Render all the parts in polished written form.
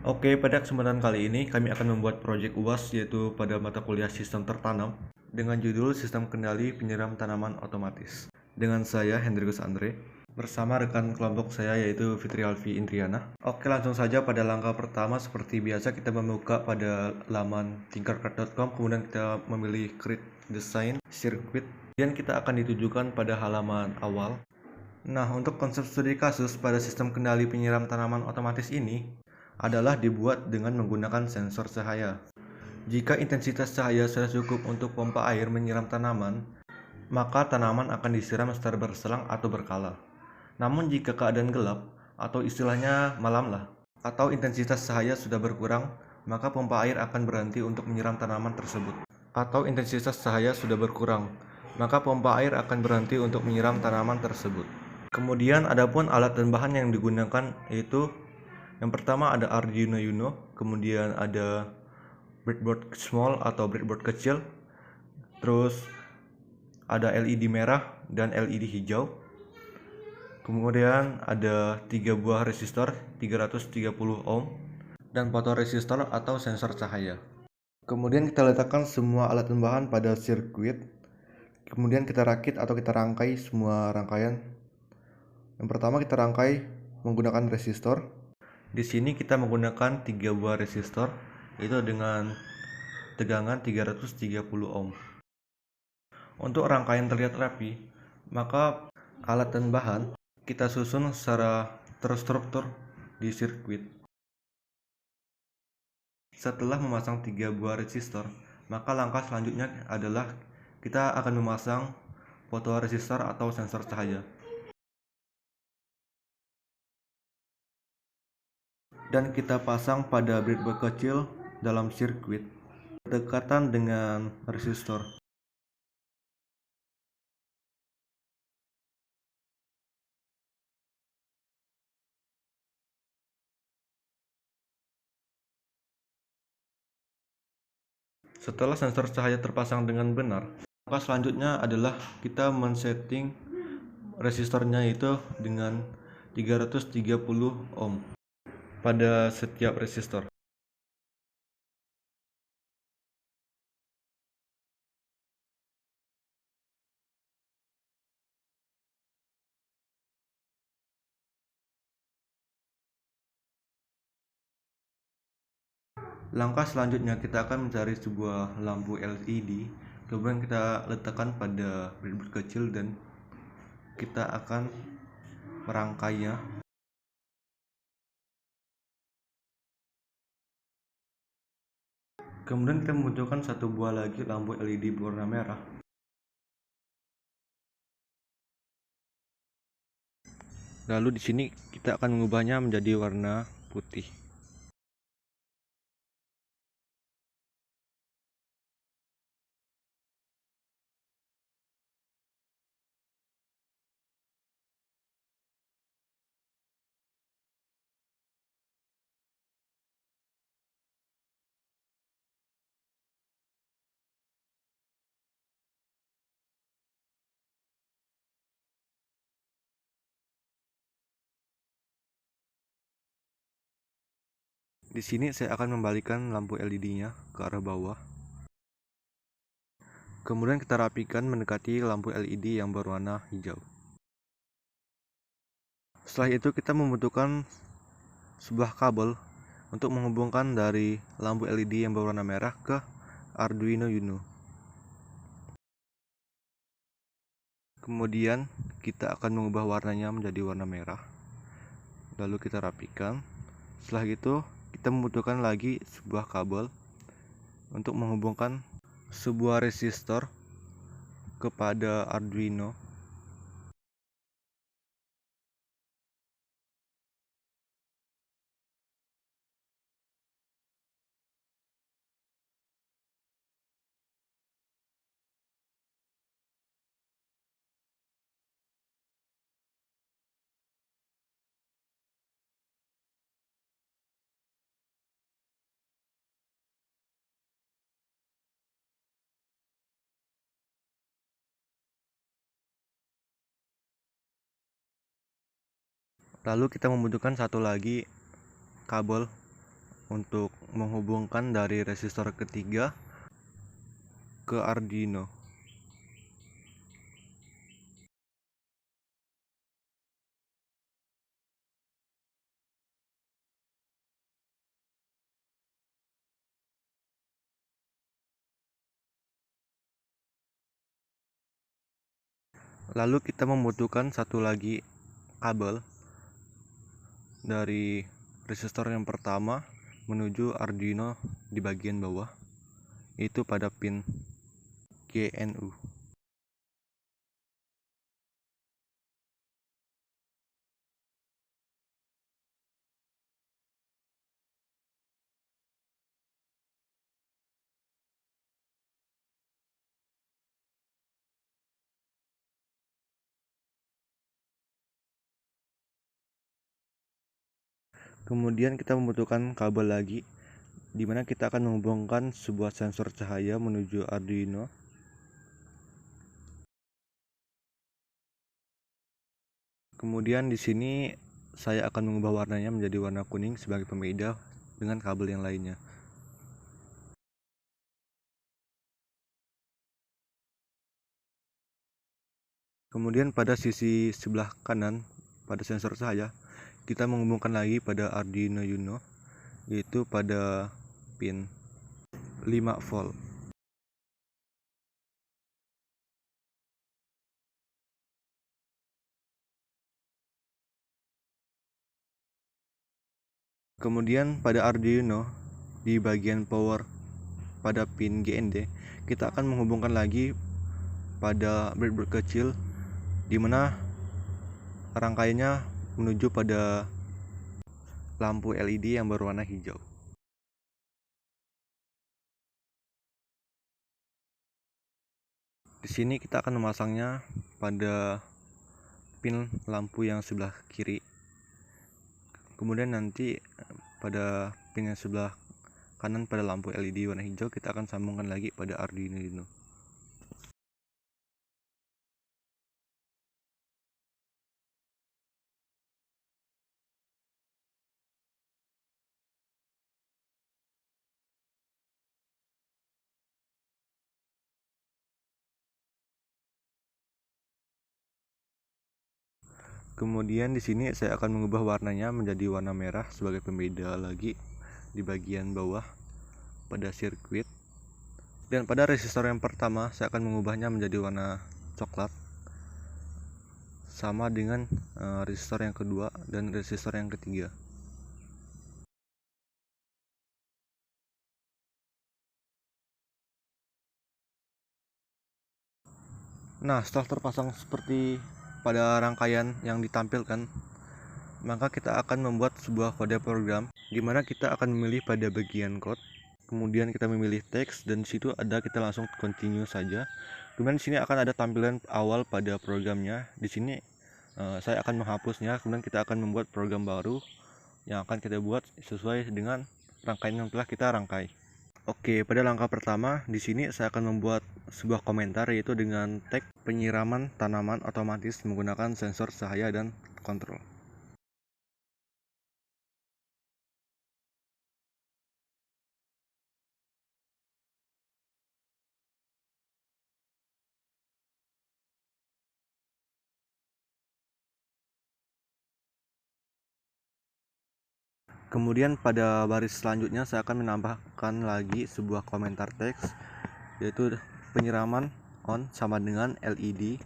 Oke, pada kesempatan kali ini kami akan membuat proyek UAS yaitu pada mata kuliah Sistem Tertanam dengan judul Sistem Kendali Penyiram Tanaman Otomatis. Dengan saya Hendrikus Andre bersama rekan kelompok saya yaitu Fitri Alfi Indriana. Oke, langsung saja pada langkah pertama seperti biasa kita membuka pada laman tinkercad.com, kemudian kita memilih Create Design Circuit, dan kita akan ditujukan pada halaman awal. Nah, untuk konsep studi kasus pada sistem kendali penyiram tanaman otomatis ini adalah dibuat dengan menggunakan sensor cahaya. Jika intensitas cahaya sudah cukup untuk pompa air menyiram tanaman, maka tanaman akan disiram secara berselang atau berkala. Namun jika keadaan gelap, atau istilahnya malam lah, atau intensitas cahaya sudah berkurang, maka pompa air akan berhenti untuk menyiram tanaman tersebut. Atau intensitas cahaya sudah berkurang, maka pompa air akan berhenti untuk menyiram tanaman tersebut. Kemudian adapun alat dan bahan yang digunakan yaitu yang pertama ada Arduino Uno, kemudian ada breadboard small atau breadboard kecil, terus ada LED merah dan LED hijau. Kemudian ada 3 buah resistor 330 ohm dan fotoresistor atau sensor cahaya. Kemudian kita letakkan semua alat dan bahan pada sirkuit. Kemudian kita rakit atau kita rangkai semua rangkaian. Yang pertama kita rangkai menggunakan resistor. Di sini kita menggunakan 3 buah resistor itu dengan tegangan 330 ohm. Untuk rangkaian terlihat rapi, maka alat dan bahan kita susun secara terstruktur di sirkuit. Setelah memasang 3 buah resistor, maka langkah selanjutnya adalah kita akan memasang fotoresistor atau sensor cahaya. Dan kita pasang pada breadboard kecil dalam sirkuit berdekatan dengan resistor. Setelah sensor cahaya terpasang dengan benar, maka selanjutnya adalah kita men-setting resistornya itu dengan 330 ohm pada setiap resistor. Langkah selanjutnya kita akan mencari sebuah lampu LED, kemudian kita letakkan pada breadboard kecil dan kita akan merangkainya. Kemudian kita membutuhkan satu buah lagi lampu LED berwarna merah. Lalu di sini kita akan mengubahnya menjadi warna putih. Di sini saya akan membalikan lampu LED-nya ke arah bawah. Kemudian kita rapikan mendekati lampu LED yang berwarna hijau. Setelah itu kita membutuhkan sebuah kabel untuk menghubungkan dari lampu LED yang berwarna merah ke Arduino Uno. Kemudian kita akan mengubah warnanya menjadi warna merah. Lalu kita rapikan. Setelah itu kita membutuhkan lagi sebuah kabel untuk menghubungkan sebuah resistor kepada Arduino. Lalu kita membutuhkan satu lagi kabel untuk menghubungkan dari resistor ketiga ke Arduino. Lalu kita membutuhkan satu lagi kabel dari resistor yang pertama menuju Arduino di bagian bawah, itu pada pin GNU. Kemudian kita membutuhkan kabel lagi, di mana kita akan menghubungkan sebuah sensor cahaya menuju Arduino. Kemudian di sini saya akan mengubah warnanya menjadi warna kuning sebagai pembeda dengan kabel yang lainnya. Kemudian pada sisi sebelah kanan pada sensor cahaya, kita menghubungkan lagi pada Arduino Uno, yaitu pada pin 5 volt. Kemudian pada Arduino di bagian power pada pin GND, kita akan menghubungkan lagi pada breadboard kecil, di mana rangkaiannya menuju pada lampu LED yang berwarna hijau. Di sini kita akan memasangnya pada pin lampu yang sebelah kiri. Kemudian nanti pada pin yang sebelah kanan pada lampu LED warna hijau kita akan sambungkan lagi pada Arduino Uno. Kemudian di sini saya akan mengubah warnanya menjadi warna merah sebagai pembeda lagi di bagian bawah pada sirkuit. Dan pada resistor yang pertama saya akan mengubahnya menjadi warna coklat, sama dengan resistor yang kedua dan resistor yang ketiga. Nah, setelah terpasang seperti pada rangkaian yang ditampilkan, maka kita akan membuat sebuah kode program di mana kita akan memilih pada bagian code, kemudian kita memilih teks, dan di situ ada kita langsung continue saja. Kemudian di sini akan ada tampilan awal pada programnya. Di sini saya akan menghapusnya, kemudian kita akan membuat program baru yang akan kita buat sesuai dengan rangkaian yang telah kita rangkai. Oke, pada langkah pertama di sini saya akan membuat sebuah komentar, yaitu dengan tag penyiraman tanaman otomatis menggunakan sensor cahaya dan kontrol. Kemudian pada baris selanjutnya saya akan menambahkan lagi sebuah komentar teks, yaitu penyiraman on sama dengan LED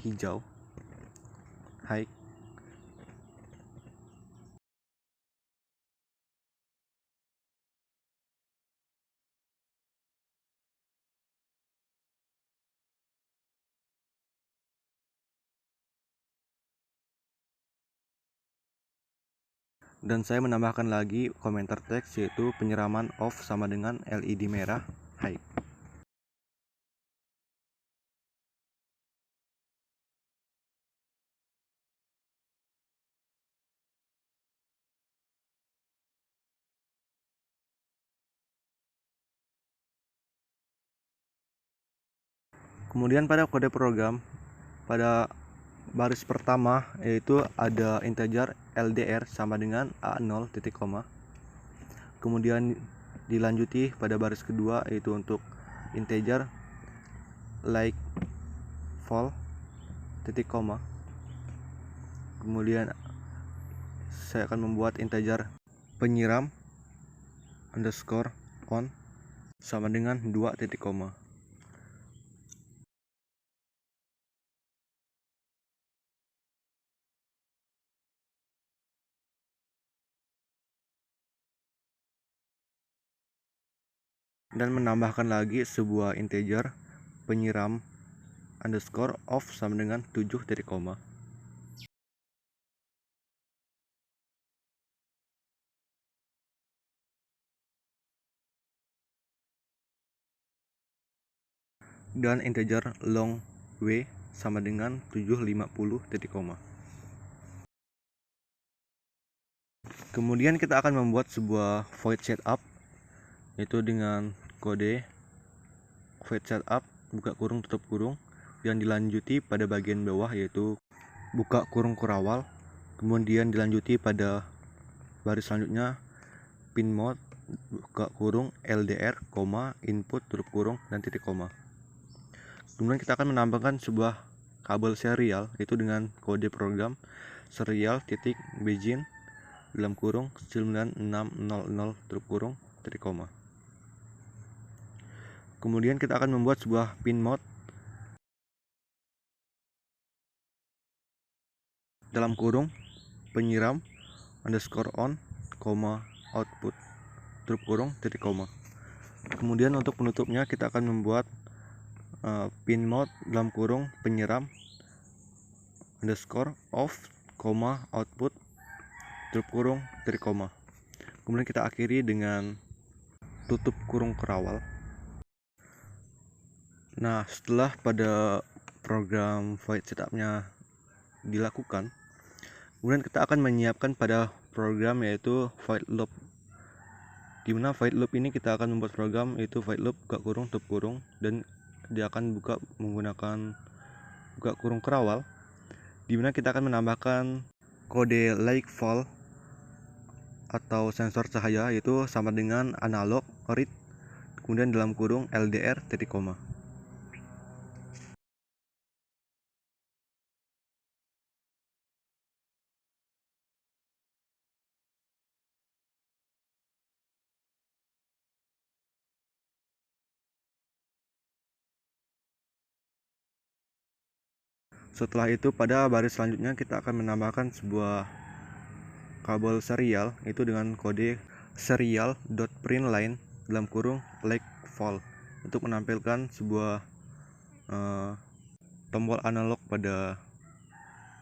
hijau high. Dan saya menambahkan lagi komentar teks, yaitu penyiraman off sama dengan LED merah high. Kemudian pada kode program pada baris pertama, yaitu ada integer LDR sama dengan A0 titik koma. Kemudian dilanjuti pada baris kedua, yaitu untuk integer like vol titik koma. Kemudian saya akan membuat integer penyiram underscore on sama dengan 2 titik koma. Dan menambahkan lagi sebuah integer penyiram underscore off sama dengan 7 titik koma. Dan integer long w sama dengan 750 titik koma. Kemudian kita akan membuat sebuah void setup, yaitu dengan kode void setup buka kurung tutup kurung, yang dilanjuti pada bagian bawah yaitu buka kurung kurawal. Kemudian dilanjuti pada baris selanjutnya pin mode buka kurung LDR, input tutup kurung dan titik koma. Kemudian kita akan menambahkan sebuah kabel serial, yaitu dengan kode program serial titik begin dalam kurung 9600 tutup kurung titik koma. Kemudian kita akan membuat sebuah pin mode dalam kurung penyiram underscore on, output tutup kurung titik koma. Kemudian untuk penutupnya kita akan membuat pin mode dalam kurung penyiram underscore off, output tutup kurung titik koma. Kemudian kita akhiri dengan tutup kurung kerawal. Nah, setelah pada program void setupnya dilakukan, kemudian kita akan menyiapkan pada program yaitu void loop. Dimana void loop ini kita akan membuat program yaitu void loop buka kurung tutup kurung, dan dia akan buka menggunakan buka kurung kerawal, dimana kita akan menambahkan kode like vol atau sensor cahaya, yaitu sama dengan analog read kemudian dalam kurung LDR titik koma. Setelah itu pada baris selanjutnya kita akan menambahkan sebuah kabel serial, itu dengan kode serial.println dalam kurung like vol untuk menampilkan sebuah tombol analog pada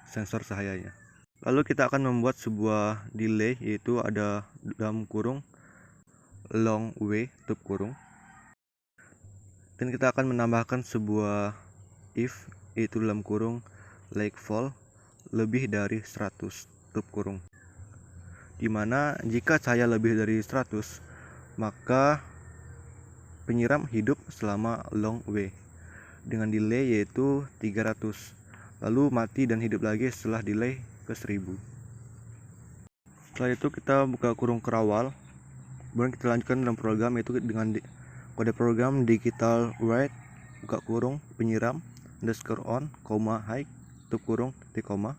sensor cahayanya. Lalu kita akan membuat sebuah delay, yaitu ada dalam kurung long w tutup kurung, dan kita akan menambahkan sebuah if, yaitu dalam kurung like vol lebih dari 100 tutup kurung, dimana jika cahaya lebih dari 100 maka penyiram hidup selama long w dengan delay yaitu 300, lalu mati dan hidup lagi setelah delay ke 1000. Setelah itu kita buka kurung kerawal, kemudian kita lanjutkan dalam program yaitu dengan kode program digital write buka kurung penyiram underscore on, high tutup kurung titik koma.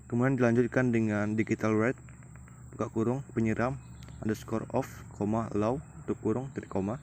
Kemudian dilanjutkan dengan digital write buka kurung penyiram underscore off, low tutup kurung titik koma.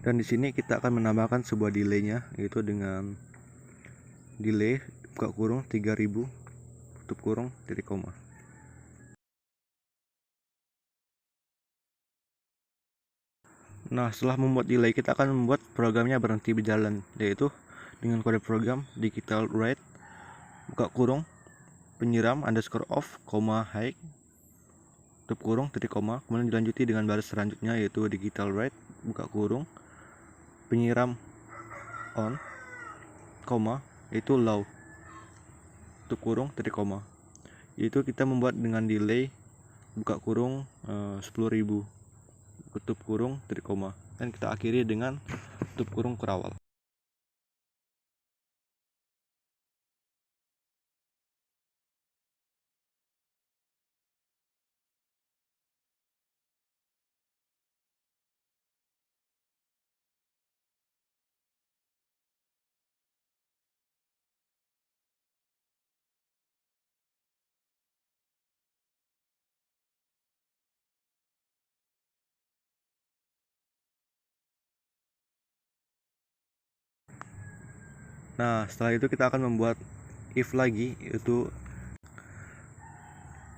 Dan di sini kita akan menambahkan sebuah delaynya, yaitu dengan delay buka kurung 3000 tutup kurung titik koma. Nah, setelah membuat delay kita akan membuat programnya berhenti berjalan, yaitu dengan kode program digital write buka kurung penyiram underscore off, high tutup kurung, titik koma, kemudian dilanjuti dengan baris selanjutnya yaitu digital write, buka kurung, penyiram on, koma, yaitu low, tutup kurung, titik koma. Itu kita membuat dengan delay, buka kurung 10.000, tutup kurung, titik koma, dan kita akhiri dengan tutup kurung kerawal. Nah, setelah itu kita akan membuat if lagi, yaitu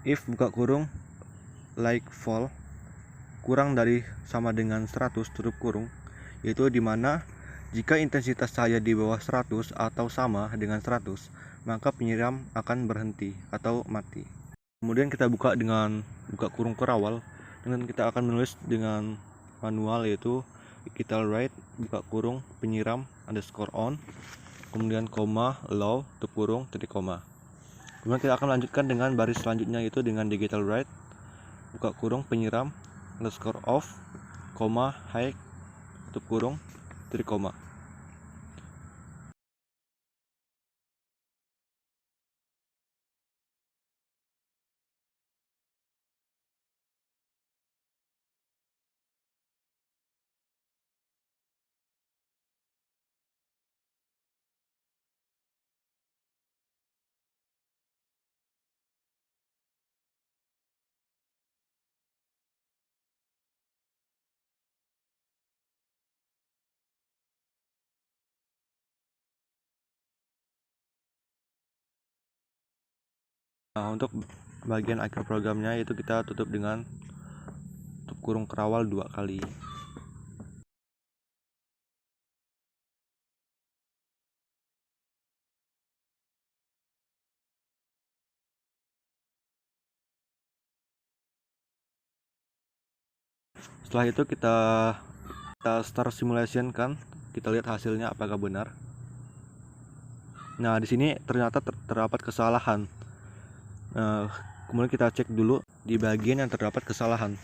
if buka kurung like fall kurang dari sama dengan 100 tutup kurung, yaitu dimana jika intensitas cahaya di bawah 100 atau sama dengan 100, maka penyiram akan berhenti atau mati. Kemudian kita buka dengan buka kurung kerawal, dan kita akan menulis dengan manual yaitu digital write, buka kurung, penyiram underscore on, kemudian koma, low, tutup kurung, titik koma. Kemudian kita akan lanjutkan dengan baris selanjutnya yaitu dengan digital write, buka kurung, penyiram underscore off, koma, high, tutup kurung, titik koma. Nah, untuk bagian akhir programnya itu kita tutup dengan tutup kurung kerawal 2 kali. Setelah itu kita start simulation kan, kita lihat hasilnya apakah benar. Nah, di sini ternyata terdapat kesalahan. Kemudian kita cek dulu di bagian yang terdapat kesalahan.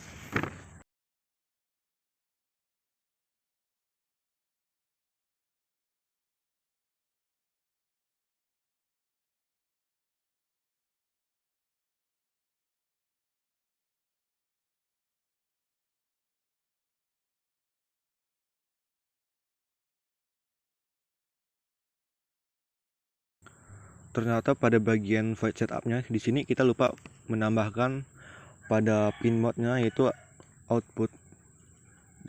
Ternyata pada bagian void setupnya di sini kita lupa menambahkan pada pin mode-nya yaitu output.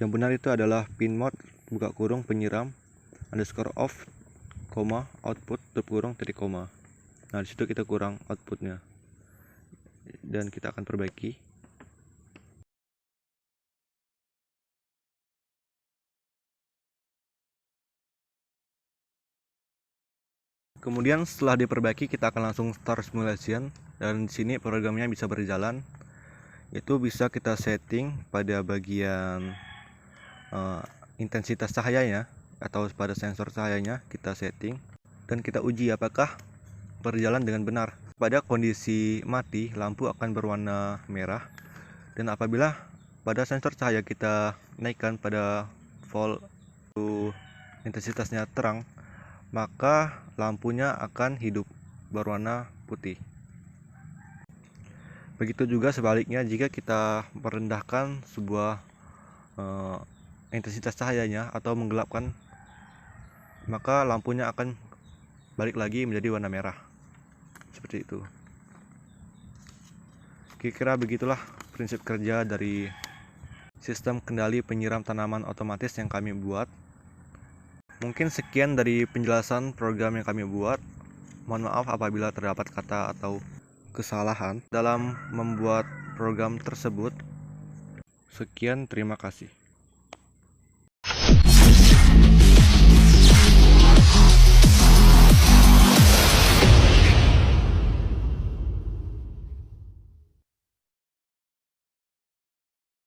Yang benar itu adalah pin mode buka kurung penyiram underscore off, koma, output tutup kurung, titik koma. Nah, disitu kita kurang outputnya dan kita akan perbaiki. Kemudian setelah diperbaiki kita akan langsung start simulation, dan di sini programnya bisa berjalan. Itu bisa kita setting pada bagian intensitas cahayanya atau pada sensor cahayanya kita setting, dan kita uji apakah berjalan dengan benar. Pada kondisi mati lampu akan berwarna merah, dan apabila pada sensor cahaya kita naikkan pada volt intensitasnya terang, maka lampunya akan hidup berwarna putih. Begitu juga sebaliknya, jika kita merendahkan sebuah intensitas cahayanya atau menggelapkan, maka lampunya akan balik lagi menjadi warna merah. Seperti itu. Kira-kira begitulah prinsip kerja dari sistem kendali penyiram tanaman otomatis yang kami buat. Mungkin sekian dari penjelasan program yang kami buat. Mohon maaf apabila terdapat kata atau kesalahan dalam membuat program tersebut. Sekian, terima kasih.